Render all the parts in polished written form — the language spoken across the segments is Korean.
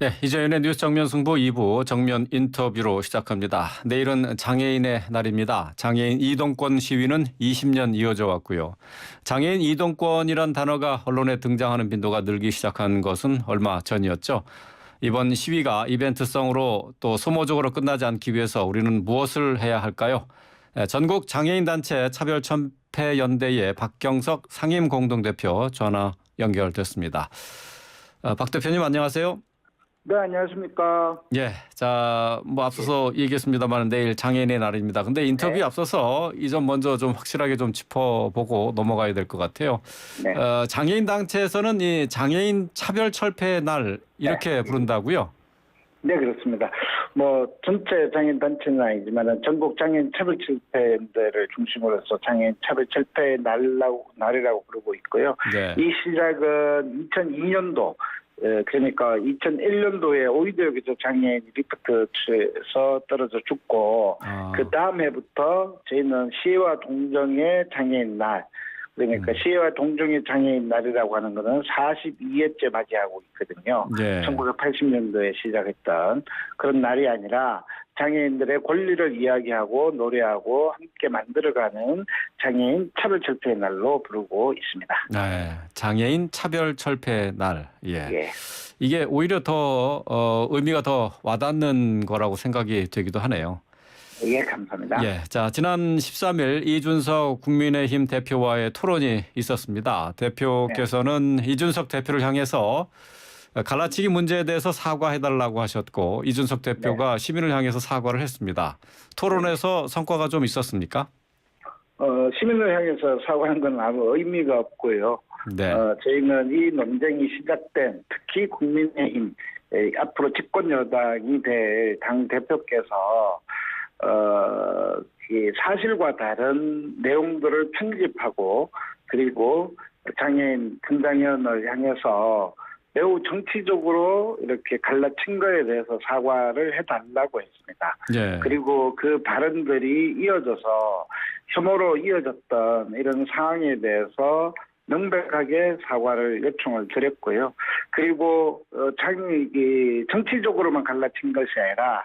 네, 이재현의 뉴스 정면 승부 2부 정면 인터뷰로 시작합니다. 내일은 장애인의 날입니다. 장애인 이동권 시위는 20년 이어져 왔고요. 장애인 이동권이란 단어가 언론에 등장하는 빈도가 늘기 시작한 것은 얼마 전이었죠. 이번 시위가 이벤트성으로 또 소모적으로 끝나지 않기 위해서 우리는 무엇을 해야 할까요? 전국 장애인단체 차별철폐연대의 박경석 상임공동대표 전화 연결됐습니다. 박 대표님 안녕하세요. 네, 안녕하십니까. 예, 자, 앞서서 얘기했습니다만 내일 장애인의 날입니다. 근데 인터뷰 네. 앞서서 이 점 먼저 좀 확실하게 좀 짚어보고 넘어가야 될 것 같아요. 네. 장애인 단체에서는 이 장애인 차별철폐의 날 이렇게 부른다고요? 네, 그렇습니다. 전체 장애인 단체는 아니지만 전국 장애인 차별철폐연대를 중심으로 해서 장애인 차별철폐 날이라고 부르고 있고요. 네. 이 시작은 2002년도, 그러니까 2001년도에 오이도역에서 장애인이 리프트에서 떨어져 죽고, 그 다음 해부터 저희는 시혜와 동정의 장애인 날, 그러니까 시혜와 동정의 장애인 날이라고 하는 것은 42회째 맞이하고 있거든요. 네. 1980년도에 시작했던 그런 날이 아니라 장애인들의 권리를 이야기하고 노래하고 함께 만들어가는 장애인 차별철폐 날로 부르고 있습니다. 네, 장애인 차별철폐 날. 예. 예. 이게 오히려 더 의미가 더 와닿는 거라고 생각이 되기도 하네요. 예, 감사합니다. 예, 자, 지난 13일 이준석 국민의힘 대표와의 토론이 있었습니다. 대표께서는 이준석 대표를 향해서 갈라치기 문제에 대해서 사과해달라고 하셨고 이준석 대표가 시민을 향해서 사과를 했습니다. 토론에서 성과가 좀 있었습니까? 시민을 향해서 사과한 건 아무 의미가 없고요. 네. 저희는 이 논쟁이 시작된 특히 국민의힘 앞으로 집권 여당이 될 당 대표께서 이 사실과 다른 내용들을 편집하고 그리고 장애인 금장현을 향해서 매우 정치적으로 이렇게 갈라친 거에 대해서 사과를 해달라고 했습니다. 네. 그리고 그 발언들이 이어져서 혐오로 이어졌던 이런 상황에 대해서 명백하게 사과를 요청을 드렸고요. 그리고 정치적으로만 갈라친 것이 아니라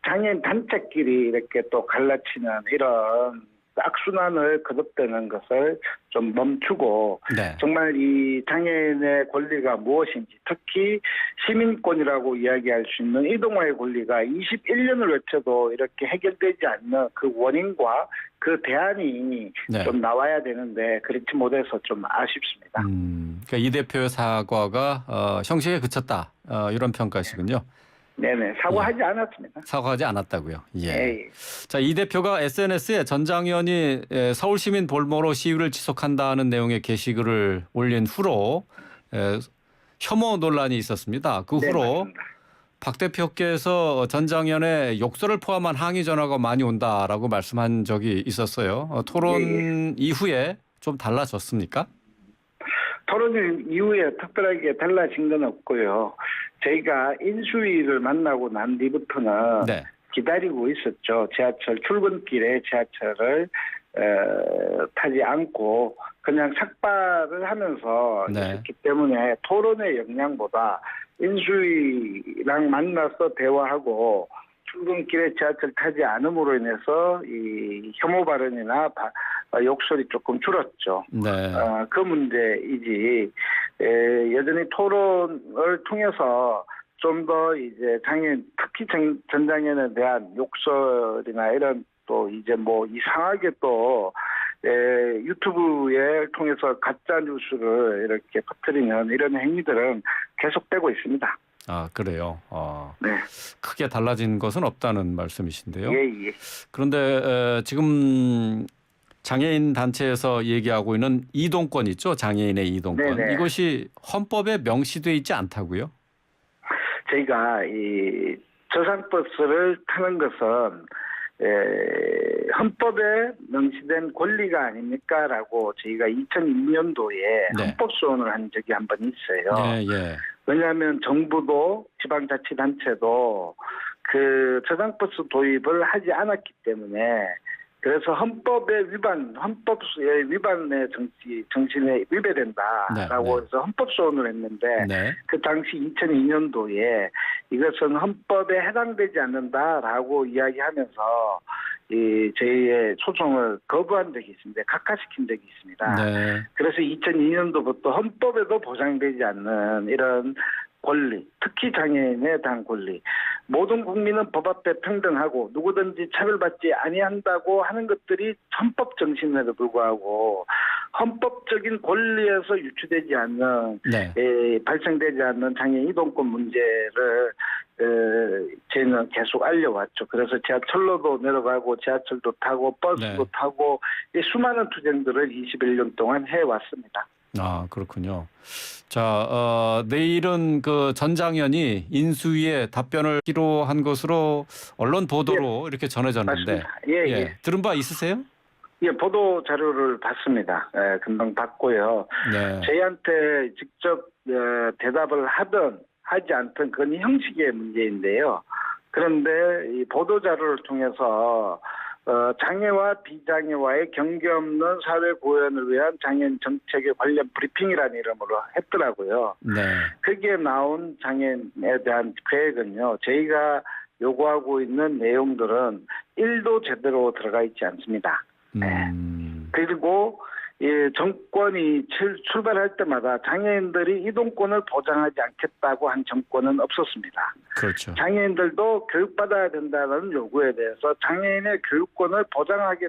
장애인 단체끼리 이렇게 또 갈라치는 이런 악순환을 거듭되는 것을 좀 멈추고 네. 정말 이 장애인의 권리가 무엇인지 특히 시민권이라고 이야기할 수 있는 이동화의 권리가 21년을 외쳐도 이렇게 해결되지 않는 그 원인과 그 대안이 네. 좀 나와야 되는데 그렇지 못해서 좀 아쉽습니다. 그러니까 이 대표의 사과가 형식에 그쳤다 이런 평가시군요. 네네, 사과하지 않았습니다. 사과하지 않았다고요. 예. 예. 자, 이 대표가 SNS에 전 장현이 서울시민 볼모로 시위를 지속한다는 내용의 게시글을 올린 후로 혐오 논란이 있었습니다. 그 네, 후로 맞습니다. 박 대표께서 전 장현의 욕설을 포함한 항의 전화가 많이 온다라고 말씀한 적이 있었어요. 토론 이후에 좀 달라졌습니까? 토론 이후에 특별하게 달라진 건 없고요. 저희가 인수위를 만나고 난 뒤부터는 네. 기다리고 있었죠. 지하철 출근길에 지하철을 타지 않고 그냥 삭발을 하면서 네. 있었기 때문에 토론의 역량보다 인수위랑 만나서 대화하고 출근길에 지하철 타지 않음으로 인해서 이 혐오 발언이나 욕설이 조금 줄었죠. 네. 그 문제이지 여전히 토론을 통해서 좀 더 이제 장애인 특히 전 장애인에 대한 욕설이나 이런 또 이제 이상하게 또 유튜브에 통해서 가짜 뉴스를 이렇게 퍼뜨리는 이런 행위들은 계속되고 있습니다. 아, 그래요. 네. 크게 달라진 것은 없다는 말씀이신데요. 예. 그런데 지금 장애인 단체에서 얘기하고 있는 이동권 있죠? 장애인의 이동권. 네네. 이것이 헌법에 명시돼 있지 않다고요? 저희가 이 저상버스를 타는 것은 헌법에 명시된 권리가 아닙니까라고 저희가 2002년도에 네. 헌법 소원을 한 적이 한 번 있어요. 예. 왜냐하면 정부도 지방자치단체도 그 저상버스 도입을 하지 않았기 때문에 그래서 헌법의 위반의 정신에 위배된다라고 해서 헌법 소원을 했는데 네. 그 당시 2002년도에 이것은 헌법에 해당되지 않는다라고 이야기하면서 저희의 소송을 거부한 적이 있습니다. 각하시킨 적이 있습니다. 네. 그래서 2002년도부터 헌법에도 보장되지 않는 이런 권리, 특히 장애인에 대한 권리, 모든 국민은 법 앞에 평등하고 누구든지 차별받지 아니한다고 하는 것들이 헌법 정신에도 불구하고 헌법적인 권리에서 유추되지 않는 네. 발생되지 않는 장애인 이동권 문제를 저희는 계속 알려왔죠. 그래서 지하철로도 내려가고 지하철도 타고 버스도 네. 타고 수많은 투쟁들을 21년 동안 해왔습니다. 아, 그렇군요. 자, 내일은 그 전 장현이 인수위에 답변을 하기로 한 것으로 언론 보도로 이렇게 전해졌는데, 맞습니다. 예. 들은 바 있으세요? 예, 보도 자료를 봤습니다. 금방 봤고요. 네. 저희한테 직접 대답을 하든 하지 않든 그건 형식의 문제인데요. 그런데 이 보도 자료를 통해서 장애와 비장애와의 경계 없는 사회 구현을 위한 장애인 정책의 관련 브리핑이라는 이름으로 했더라고요. 네. 거기에 나온 장애인에 대한 계획은요. 저희가 요구하고 있는 내용들은 1도 제대로 들어가 있지 않습니다. 그리고 정권이 출발할 때마다 장애인들이 이동권을 보장하지 않겠다고 한 정권은 없었습니다. 그렇죠. 장애인들도 교육받아야 된다는 요구에 대해서 장애인의 교육권을 보장하지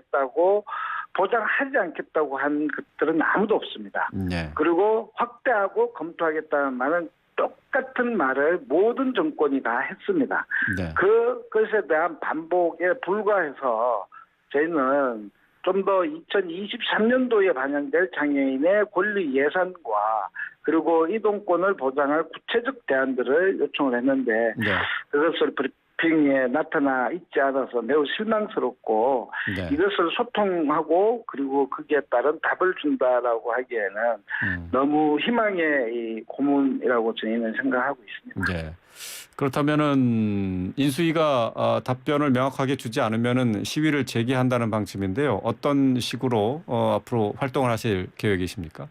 않겠다고 한 것들은 아무도 없습니다. 네. 그리고 확대하고 검토하겠다는 말은 똑같은 말을 모든 정권이 다 했습니다. 네. 그것에 대한 반복에 불과해서 저희는 좀 더 2023년도에 반영될 장애인의 권리 예산과 그리고 이동권을 보장할 구체적 대안들을 요청을 했는데 네. 그것을 브리핑에 나타나 있지 않아서 매우 실망스럽고 네. 이것을 소통하고 그리고 거기에 따른 답을 준다라고 하기에는 너무 희망의 이 고문이라고 저희는 생각하고 있습니다. 네. 그렇다면은 인수위가 답변을 명확하게 주지 않으면은 시위를 재개한다는 방침인데요. 어떤 식으로 앞으로 활동을 하실 계획이십니까?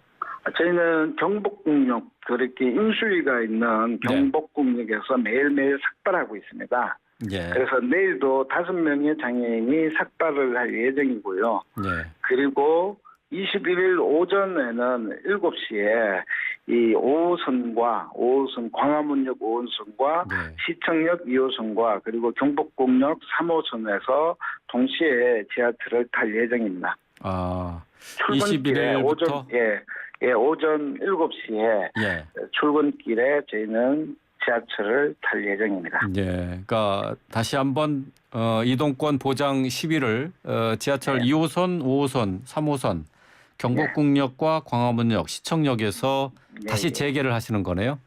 저희는 경복궁역 그렇게 인수위가 있는 경복궁역에서 매일매일 삭발하고 있습니다. 예. 그래서 내일도 5명의 장애인이 삭발을 할 예정이고요. 네. 그리고 21일 오전에는 7시에 이 5호선 광화문역 5호선과 네. 시청역 2호선과 그리고 경복궁역 3호선에서 동시에 지하철을 탈 예정입니다. 아, 출근길에 21일부터 오전 7시에 예. 출근길에 저희는 지하철을 탈 예정입니다. 예. 그러니까 다시 한번 이동권 보장 시위를 지하철 2호선, 5호선, 3호선 경복궁역과 광화문역, 시청역에서 다시 재개를 하시는 거네요.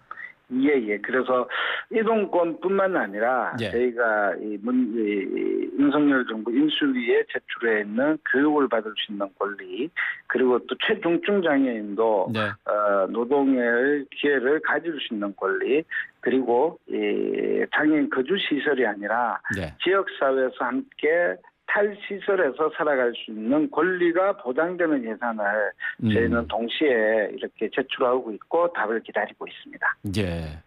예. 그래서 이동권뿐만 아니라 예. 저희가 윤석열 정부 인수위에 제출해 있는 교육을 받을 수 있는 권리, 그리고 또 최중증 장애인도 네. 노동의 기회를 가질 수 있는 권리, 그리고 장애인 거주 시설이 아니라 네. 지역 사회에서 함께 탈시설에서 살아갈 수 있는 권리가 보장되는 예산을 저희는 동시에 이렇게 제출하고 있고 답을 기다리고 있습니다. 예.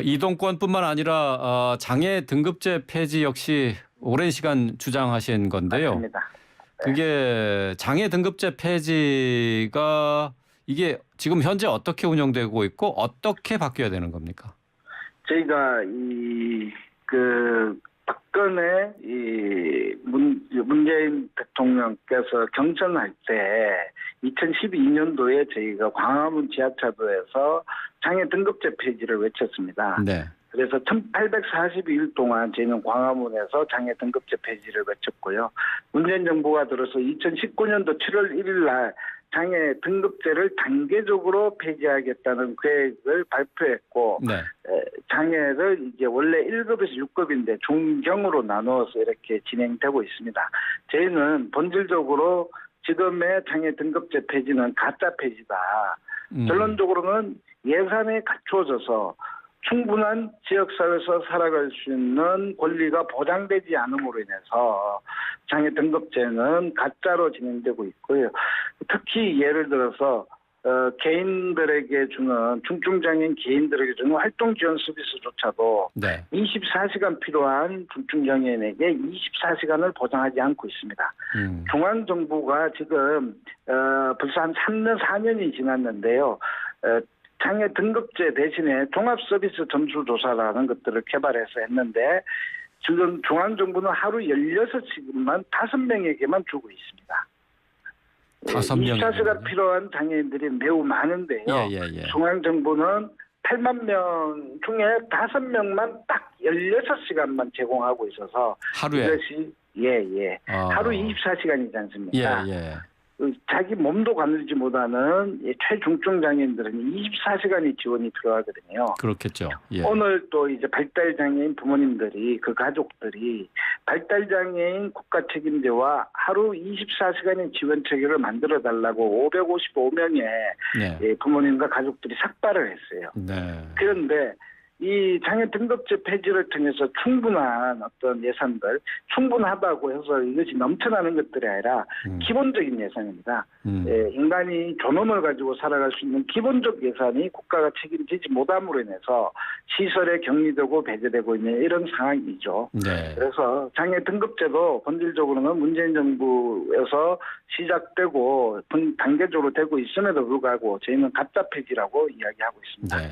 이동권뿐만 아니라 장애 등급제 폐지 역시 오랜 시간 주장하신 건데요. 맞습니다. 그게 장애 등급제 폐지가 이게 지금 현재 어떻게 운영되고 있고 어떻게 바뀌어야 되는 겁니까? 저희가 박근혜 문재인 대통령께서 경선할 때 2012년도에 저희가 광화문 지하차도에서 장애 등급제 폐지를 외쳤습니다. 네. 그래서 1842일 동안 저희는 광화문에서 장애 등급제 폐지를 외쳤고요. 문재인 정부가 들어서 2019년도 7월 1일 날 장애 등급제를 단계적으로 폐지하겠다는 계획을 발표했고 네. 장애를 이제 원래 1급에서 6급인데 중경으로 나누어서 이렇게 진행되고 있습니다. 저희는 본질적으로 지금의 장애 등급제 폐지는 가짜 폐지다. 결론적으로는 예산이 갖추어져서 충분한 지역사회에서 살아갈 수 있는 권리가 보장되지 않음으로 인해서 장애 등급제는 가짜로 진행되고 있고요. 특히 예를 들어서 개인들에게 주는 중증장애인 개인들에게 주는 활동 지원 서비스조차도 네. 24시간 필요한 중증장애인에게 24시간을 보장하지 않고 있습니다. 중앙정부가 지금 벌써 한 3년 4년이 지났는데요. 장애 등급제 대신에 종합서비스 점수조사라는 것들을 개발해서 했는데 지금 중앙정부는 하루 16시간만 5명에게만 주고 있습니다. 5명. 24시간 필요한 장애인들이 매우 많은데요. 예. 중앙정부는 8만 명 중에 5명만 딱 16시간만 제공하고 있어서 하루에? 이것이 하루 24시간이지 않습니까? 예. 자기 몸도 가누지 못하는 최중증 장애인들은 24시간이 지원이 필요하거든요. 그렇겠죠. 예. 오늘 또 이제 발달장애인 부모님들이 그 가족들이 발달장애인 국가 책임제와 하루 24시간의 지원 체계를 만들어 달라고 555명의 부모님과 가족들이 삭발을 했어요. 네. 그런데 이 장애 등급제 폐지를 통해서 충분한 어떤 예산들, 충분하다고 해서 이것이 넘쳐나는 것들이 아니라 기본적인 예산입니다. 인간이 존엄을 가지고 살아갈 수 있는 기본적 예산이 국가가 책임지지 못함으로 인해서 시설에 격리되고 배제되고 있는 이런 상황이죠. 네. 그래서 장애 등급제도 본질적으로는 문재인 정부에서 시작되고 단계적으로 되고 있음에도 불구하고 저희는 가짜 폐지라고 이야기하고 있습니다. 네.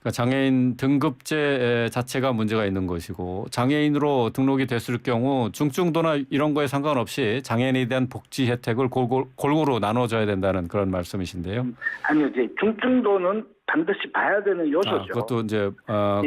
그러니까 장애인 등급제 자체가 문제가 있는 것이고 장애인으로 등록이 됐을 경우 중증도나 이런 거에 상관없이 장애인에 대한 복지 혜택을 골고루 나눠줘야 된다는 그런 말씀이신데요. 아니요, 이제 중증도는 반드시 봐야 되는 요소죠. 그것도 이제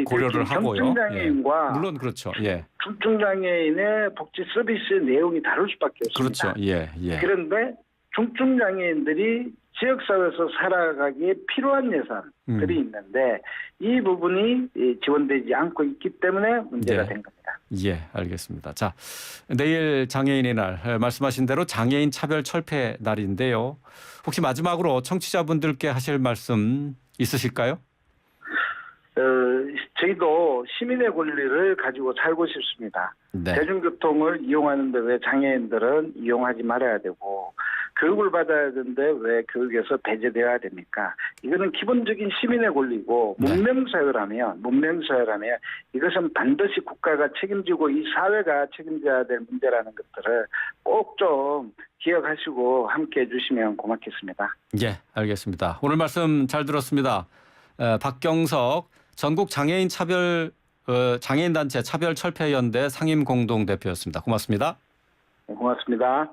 고려를 하고요. 중증장애인과 물론 그렇죠. 예. 중증장애인의 복지 서비스의 내용이 다를 수밖에 없습니다. 그렇죠. 예. 그런데 중증장애인들이 지역사회에서 살아가기에 필요한 예산들이 있는데 이 부분이 지원되지 않고 있기 때문에 문제가 된 겁니다. 예, 알겠습니다. 자, 내일 장애인의 날 말씀하신 대로 장애인 차별 철폐 날인데요. 혹시 마지막으로 청취자분들께 하실 말씀 있으실까요? 저희도 시민의 권리를 가지고 살고 싶습니다. 네. 대중교통을 이용하는데 왜 장애인들은 이용하지 말아야 되고 교육을 받아야 되는데 왜 교육에서 배제되어야 됩니까? 이거는 기본적인 시민의 권리고 문명사회라면 이것은 반드시 국가가 책임지고 이 사회가 책임져야 될 문제라는 것들을 꼭 좀 기억하시고 함께해 주시면 고맙겠습니다. 예, 알겠습니다. 오늘 말씀 잘 들었습니다. 박경석 전국 장애인 장애인 단체 차별철폐연대 상임공동대표였습니다. 고맙습니다. 네, 고맙습니다.